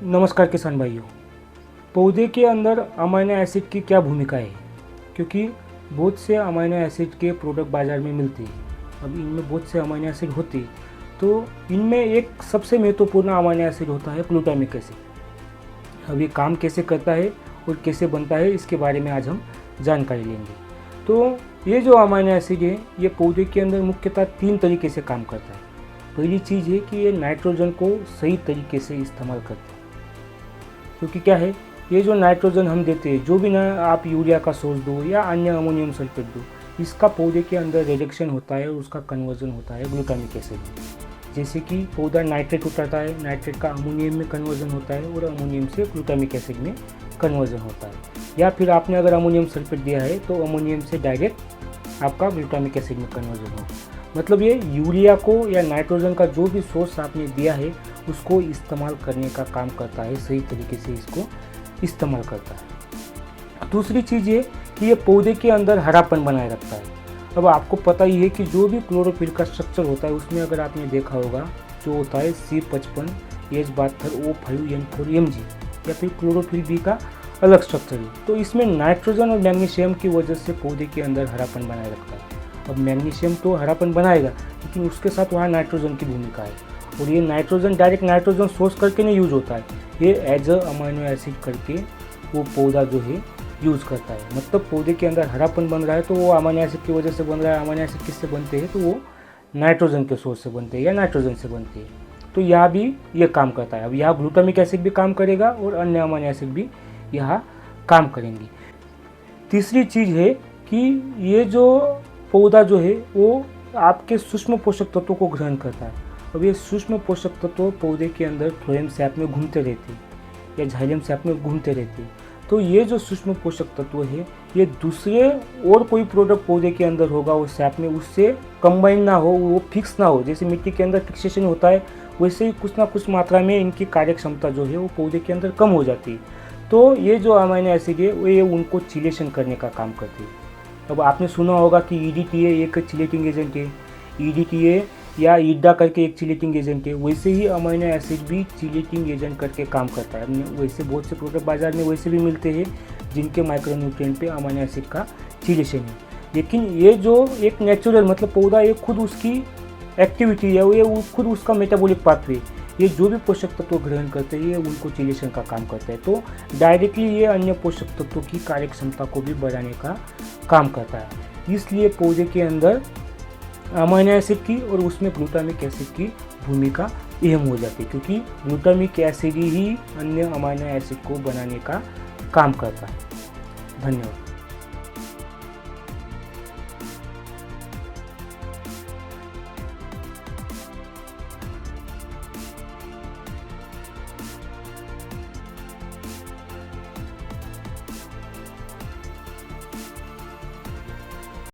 नमस्कार किसान भाइयों। पौधे के अंदर अमीनो एसिड की क्या भूमिका है? क्योंकि बहुत से अमीनो एसिड के प्रोडक्ट बाज़ार में मिलते हैं। अब इनमें बहुत से अमीनो एसिड होते हैं, तो इनमें एक सबसे महत्वपूर्ण अमीनो एसिड होता है ग्लूटामिक एसिड। अब ये काम कैसे करता है और कैसे बनता है, इसके बारे में आज हम जानकारी लेंगे। तो ये जो अमीनो एसिड है, ये पौधे के अंदर मुख्यतः 3 तरीके से काम करता है। पहली चीज़ है कि ये नाइट्रोजन को सही तरीके से इस्तेमाल करता है। क्योंकि क्या है, ये जो नाइट्रोजन हम देते हैं, जो भी ना आप यूरिया का सोर्स दो या अन्य अमोनियम सल्फेट दो, इसका पौधे के अंदर रिडक्शन होता है और उसका कन्वर्जन होता है ग्लूटामिक एसिड में। जैसे कि पौधा नाइट्रेट उठाता है, नाइट्रेट का अमोनियम में कन्वर्जन होता है और अमोनियम से ग्लूटामिक एसिड में कन्वर्जन होता है। या फिर आपने अगर अमोनियम सल्फेट दिया है तो अमोनियम से डायरेक्ट आपका ग्लूटामिक एसिड में कन्वर्जन होगा। मतलब ये यूरिया को या नाइट्रोजन का जो भी सोर्स आपने दिया है उसको इस्तेमाल करने का काम करता है, सही तरीके से इसको इस्तेमाल करता है। दूसरी चीज़ ये कि ये पौधे के अंदर हरापन बनाए रखता है। अब आपको पता ही है कि जो भी क्लोरोफिल का स्ट्रक्चर होता है, उसमें अगर आपने देखा होगा जो होता है C55 H72 O5 N4 Mg, या फिर क्लोरोफिल बी का अलग स्ट्रक्चर है। तो इसमें नाइट्रोजन और मैग्नीशियम की वजह से पौधे के अंदर हरापन बनाए रखता है। अब मैग्नीशियम तो हरापन बनाएगा, लेकिन उसके साथ वहाँ नाइट्रोजन की भूमिका है। और ये नाइट्रोजन डायरेक्ट नाइट्रोजन सोर्स करके नहीं यूज होता है, ये एज अ अमीनो एसिड करके वो पौधा जो है यूज़ करता है। मतलब पौधे के अंदर हरापन बन रहा है तो वो अमीनो एसिड की वजह से बन रहा है। अमीनो एसिड किससे बनते हैं? तो वो नाइट्रोजन के सोर्स से बनते हैं या नाइट्रोजन से बनते हैं। तो यहाँ भी ये काम करता है। अब यहाँ ग्लूटामिक एसिड भी काम करेगा और अन्य अमीनो एसिड भी यहाँ काम करेंगी। तीसरी चीज़ है कि ये जो पौधा जो है वो आपके सूक्ष्म पोषक तत्वों को ग्रहण करता है। अब ये सूक्ष्म पोषक तत्व पौधे के अंदर फ्लोएम सैप में घूमते रहते हैं या झाइलम सैप में घूमते रहते हैं। तो ये जो सूक्ष्म पोषक तत्व है, ये दूसरे और कोई प्रोडक्ट पौधे के अंदर होगा वो सैप में, उससे कंबाइन ना हो, वो फिक्स ना हो। जैसे मिट्टी के अंदर फिक्सेशन होता है, वैसे ही कुछ ना कुछ मात्रा में इनकी कार्य क्षमता जो है वो पौधे के अंदर कम हो जाती है। तो ये जो अमीनो एसिड है वो ये उनको चिलेशन करने का काम करती है। अब आपने सुना होगा कि EDTA एक चिलेटिंग एजेंट है, EDTA या ईडा करके एक चिलेटिंग एजेंट है। वैसे ही अमीनो एसिड भी चिलेटिंग एजेंट करके काम करता है। वैसे बहुत से प्रोडक्ट बाजार में वैसे भी मिलते हैं जिनके माइक्रोन्यूट्रिएंट पे अमीनो एसिड का चिलेशन है। लेकिन ये जो एक नेचुरल, मतलब पौधा एक खुद उसकी एक्टिविटी है, ये खुद उसका मेटाबॉलिक पाथवे, ये जो भी पोषक तत्व ग्रहण करते हैं ये उनको चिलेशन का काम करता है। तो डायरेक्टली ये अन्य पोषक तत्वों की कार्य क्षमता को भी बढ़ाने का काम करता है। इसलिए पौधे के अंदर अमीनो एसिड की और उसमें ग्लूटामिक एसिड की भूमिका अहम हो जाती है, क्योंकि ग्लूटामिक एसिड ही अन्य अमीनो एसिड को बनाने का काम करता है। धन्यवाद।